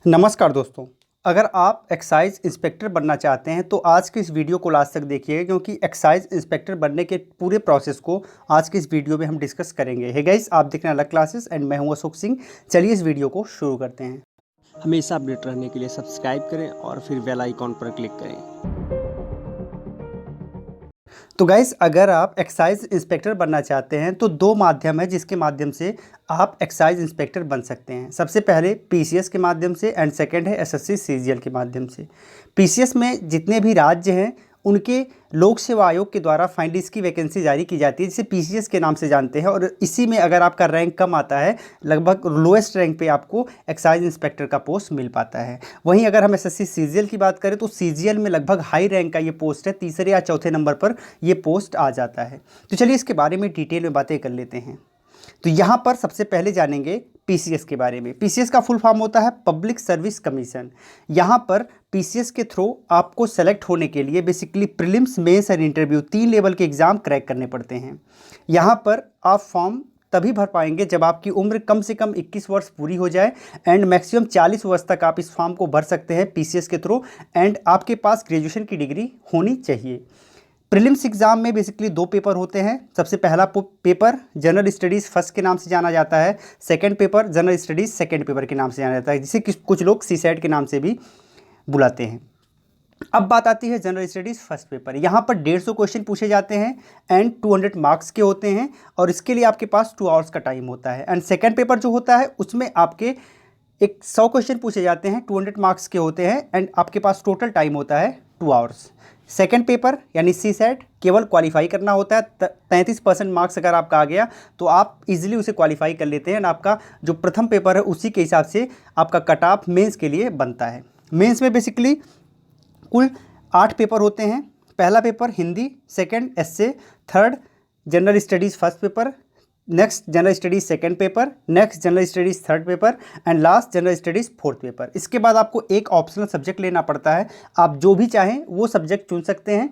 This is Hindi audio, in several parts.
नमस्कार दोस्तों, अगर आप एक्साइज इंस्पेक्टर बनना चाहते हैं तो आज के इस वीडियो को लास्ट तक देखिएगा क्योंकि एक्साइज इंस्पेक्टर बनने के पूरे प्रोसेस को आज के इस वीडियो में हम डिस्कस करेंगे। हे गाइस, आप देख रहे हैं अलग क्लासेस एंड मैं हूं अशोक सिंह। चलिए इस वीडियो को शुरू करते हैं। हमेशा अपडेट रहने के लिए सब्सक्राइब करें और फिर बेल आइकॉन पर क्लिक करें। तो गाइस, अगर आप एक्साइज इंस्पेक्टर बनना चाहते हैं तो दो माध्यम है जिसके माध्यम से आप एक्साइज इंस्पेक्टर बन सकते हैं। सबसे पहले पीसीएस के माध्यम से एंड सेकंड है एसएससी सीजीएल के माध्यम से। पीसीएस में जितने भी राज्य हैं उनके लोक सेवा आयोग के द्वारा फाइनलिस्ट की वैकेंसी जारी की जाती है जिसे पीसीएस के नाम से जानते हैं, और इसी में अगर आपका रैंक कम आता है, लगभग लोएस्ट रैंक पे आपको एक्साइज इंस्पेक्टर का पोस्ट मिल पाता है। वहीं अगर हम एसएससी सीजीएल की बात करें तो सीजीएल में लगभग हाई रैंक का ये पोस्ट है, तीसरे या चौथे नंबर पर ये पोस्ट आ जाता है। तो चलिए इसके बारे में डिटेल में बातें कर लेते हैं। तो यहाँ पर सबसे पहले जानेंगे पीसीएस के बारे में। पीसीएस का फुल फॉर्म होता है पब्लिक सर्विस कमीशन। यहाँ पर पीसीएस के थ्रू आपको सेलेक्ट होने के लिए बेसिकली प्रीलिम्स, मेंस और इंटरव्यू 3 लेवल के एग्ज़ाम क्रैक करने पड़ते हैं। यहाँ पर आप फॉर्म तभी भर पाएंगे जब आपकी उम्र कम से कम 21 वर्ष पूरी हो जाए एंड मैक्सिमम 40 वर्ष तक आप इस फॉर्म को भर सकते हैं पीसीएस के थ्रू, एंड आपके पास ग्रेजुएशन की डिग्री होनी चाहिए। प्रीलिम्स एग्ज़ाम में बेसिकली 2 पेपर होते हैं। सबसे पहला पेपर जनरल स्टडीज़ फर्स्ट के नाम से जाना जाता है, second paper general studies second paper के नाम से जाना जाता है, जिसे कुछ लोग सीसैट के नाम से भी बुलाते हैं। अब बात आती है जनरल स्टडीज़ फर्स्ट पेपर। यहाँ पर 150 क्वेश्चन पूछे जाते हैं एंड 200 मार्क्स के होते हैं, और इसके लिए आपके पास 2 आवर्स का टाइम होता है। एंड सेकेंड पेपर जो होता है उसमें आपके 100 क्वेश्चन पूछे जाते हैं, 200 मार्क्स के होते हैं, एंड आपके पास टोटल टाइम होता है 2 आवर्स। सेकेंड पेपर यानी सीसैट केवल क्वालिफाई करना होता है। 33% मार्क्स अगर आपका आ गया तो आप इजीली उसे क्वालिफाई कर लेते हैं, और आपका जो प्रथम पेपर है उसी के हिसाब से आपका कट ऑफ मेंस के लिए बनता है। मेंस में बेसिकली कुल 8 पेपर होते हैं। पहला paper Hindi, second essay, third general studies first paper, next general studies second paper, next general studies third paper and last general studies fourth paper. इसके बाद आपको एक ऑप्शनल सब्जेक्ट लेना पड़ता है। आप जो भी चाहें वो सब्जेक्ट चुन सकते हैं,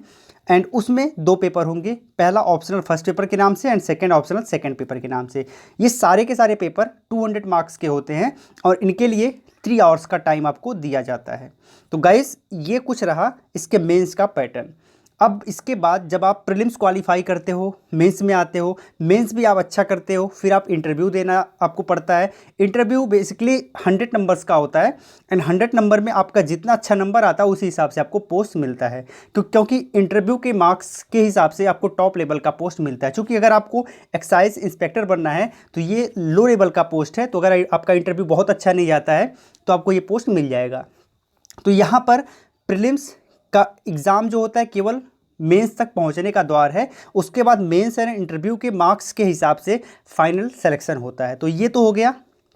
एंड उसमें 2 पेपर होंगे, पहला ऑप्शनल फर्स्ट पेपर के नाम से and second optional second paper के नाम से। ये सारे के सारे पेपर 200 मार्क्स के होते हैं और इनके लिए 3 आवर्स का टाइम आपको दिया जाता है। तो गाइस, ये कुछ रहा इसके मेंस का पैटर्न। अब इसके बाद जब आप प्रीलिम्स क्वालिफाई करते हो, मेंस में आते हो, मेंस भी आप अच्छा करते हो, फिर आप इंटरव्यू देना आपको पड़ता है। इंटरव्यू बेसिकली 100 नंबर्स का होता है एंड 100 नंबर में आपका जितना अच्छा नंबर आता है उसी हिसाब से आपको पोस्ट मिलता है, क्योंकि इंटरव्यू के मार्क्स के हिसाब से आपको टॉप लेवल का पोस्ट मिलता है। क्योंकि अगर आपको एक्साइज इंस्पेक्टर बनना है तो ये लो लेवल का पोस्ट है, तो अगर आपका इंटरव्यू बहुत अच्छा नहीं जाता है तो आपको ये पोस्ट मिल जाएगा। तो यहाँ पर प्रीलिम्स का एग्ज़ाम जो होता है केवल मेंस तक पहुंचने का द्वार है। उसके बाद मेंस एंड इंटरव्यू के मार्क्स के हिसाब से फाइनल सिलेक्शन होता है। तो ये तो हो गया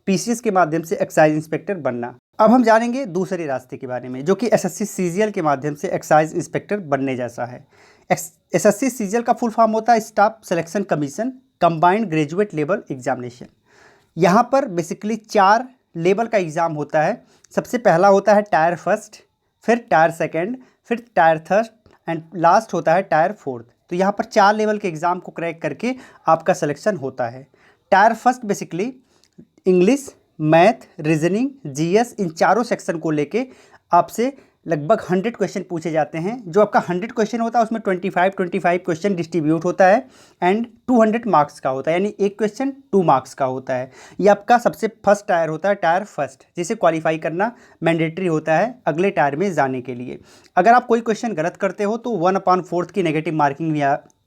पीसीएस के माध्यम से एक्साइज इंस्पेक्टर बनना। अब हम जानेंगे दूसरे रास्ते के बारे में जो कि एसएससी सीजीएल के माध्यम से एक्साइज इंस्पेक्टर बनने जैसा है। एसएससी सीजीएल का फुल फॉर्म होता है staff selection commission combined graduate level examination. यहाँ पर बेसिकली 4 लेवल का एग्ज़ाम होता है। सबसे पहला होता है टायर फर्स्ट, फिर टायर सेकेंड, फिर टायर थर्ड एंड लास्ट होता है टायर फोर्थ। तो यहाँ पर 4 लेवल के एग्ज़ाम को क्रैक करके आपका सिलेक्शन होता है। Tier first basically English, math, reasoning, GS, इन चारों सेक्शन को लेके आपसे लगभग 100 क्वेश्चन पूछे जाते हैं। जो आपका 100 क्वेश्चन होता है उसमें 25 क्वेश्चन डिस्ट्रीब्यूट होता है एंड 200 मार्क्स का होता है, यानी एक क्वेश्चन 2 मार्क्स का होता है। ये आपका सबसे फर्स्ट टायर होता है, टायर फर्स्ट, जिसे क्वालिफाई करना मैंडेटरी होता है अगले टायर में जाने के लिए। अगर आप कोई क्वेश्चन गलत करते हो तो 1/4 की नेगेटिव मार्किंग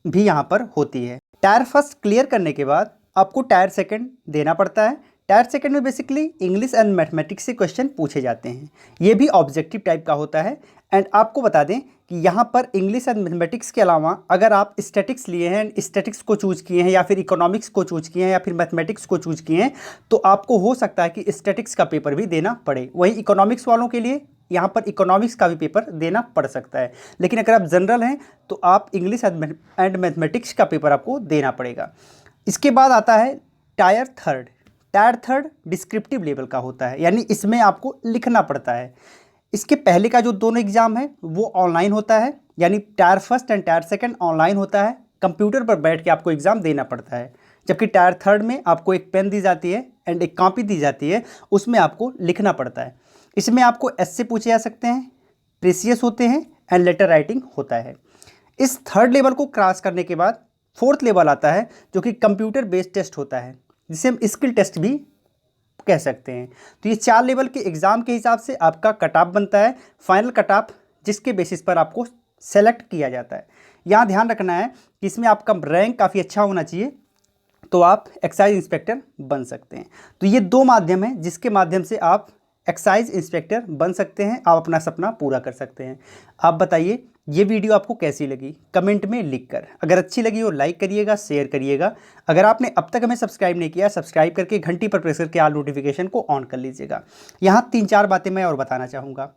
भी यहाँ पर होती है। टायर फर्स्ट क्लियर करने के बाद आपको टायर सेकेंड देना पड़ता है। टायर सेकंड में बेसिकली इंग्लिश एंड मैथमेटिक्स से क्वेश्चन पूछे जाते हैं। ये भी ऑब्जेक्टिव टाइप का होता है। एंड आपको बता दें कि यहाँ पर इंग्लिश एंड मैथमेटिक्स के अलावा अगर आप स्टैटिक्स लिए हैं, स्टैटिक्स को चूज किए हैं, या फिर इकोनॉमिक्स को चूज किए हैं, या फिर मैथमेटिक्स को चूज किए हैं, तो आपको हो सकता है कि स्टैटिक्स का पेपर भी देना पड़े। वहीं इकोनॉमिक्स वालों के लिए यहाँ पर इकोनॉमिक्स का भी पेपर देना पड़ सकता है। लेकिन अगर आप जनरल हैं तो आप इंग्लिश एंड मैथमेटिक्स का पेपर आपको देना पड़ेगा। इसके बाद आता है tyre third. Tyre third descriptive level का होता है, यानी इसमें आपको लिखना पड़ता है। इसके पहले का जो दोनों एग्जाम है वो ऑनलाइन होता है, यानी tyre first and tyre second online होता है, कंप्यूटर पर बैठ के आपको एग्ज़ाम देना पड़ता है। जबकि टायर थर्ड में आपको एक पेन दी जाती है एंड एक कॉपी दी जाती है, उसमें आपको लिखना पड़ता है। इसमें आपको ऐसे पूछे जा सकते हैं, प्रीसियस होते हैं एंड लेटर राइटिंग होता है। इस थर्ड लेवल को क्रॉस करने के बाद फोर्थ लेवल आता है जो कि कंप्यूटर बेस्ड टेस्ट होता है, जिसे हम स्किल टेस्ट भी कह सकते हैं। तो ये 4 लेवल के एग्ज़ाम के हिसाब से आपका कट ऑफ बनता है, फाइनल कट ऑफ जिसके बेसिस पर आपको सेलेक्ट किया जाता है। यहाँ ध्यान रखना है कि इसमें आपका रैंक काफ़ी अच्छा होना चाहिए, तो आप एक्साइज इंस्पेक्टर बन सकते हैं। तो ये 2 माध्यम हैं जिसके माध्यम से आप एक्साइज इंस्पेक्टर बन सकते हैं, आप अपना सपना पूरा कर सकते हैं। आप बताइए ये वीडियो आपको कैसी लगी, कमेंट में लिखकर। अगर अच्छी लगी हो लाइक करिएगा, शेयर करिएगा। अगर आपने अब तक हमें सब्सक्राइब नहीं किया, सब्सक्राइब करके घंटी पर प्रेस करके ऑल नोटिफिकेशन को ऑन कर लीजिएगा। यहाँ 3-4 बातें मैं और बताना चाहूँगा।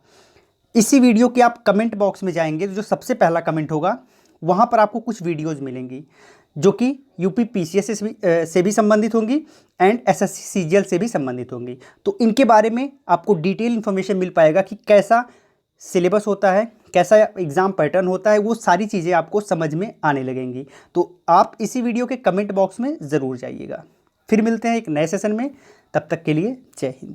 इसी वीडियो के आप कमेंट बॉक्स में जाएंगे तो जो सबसे पहला कमेंट होगा वहाँ पर आपको कुछ वीडियोज़ मिलेंगी जो कि यूपी पीसीएस से भी संबंधित होंगी एंड एसएससी सीजीएल से भी संबंधित होंगी। तो इनके बारे में आपको डिटेल इन्फॉर्मेशन मिल पाएगा कि कैसा सिलेबस होता है, कैसा एग्ज़ाम पैटर्न होता है, वो सारी चीज़ें आपको समझ में आने लगेंगी। तो आप इसी वीडियो के कमेंट बॉक्स में ज़रूर जाइएगा। फिर मिलते हैं एक नए सेशन में, तब तक के लिए जय हिंद।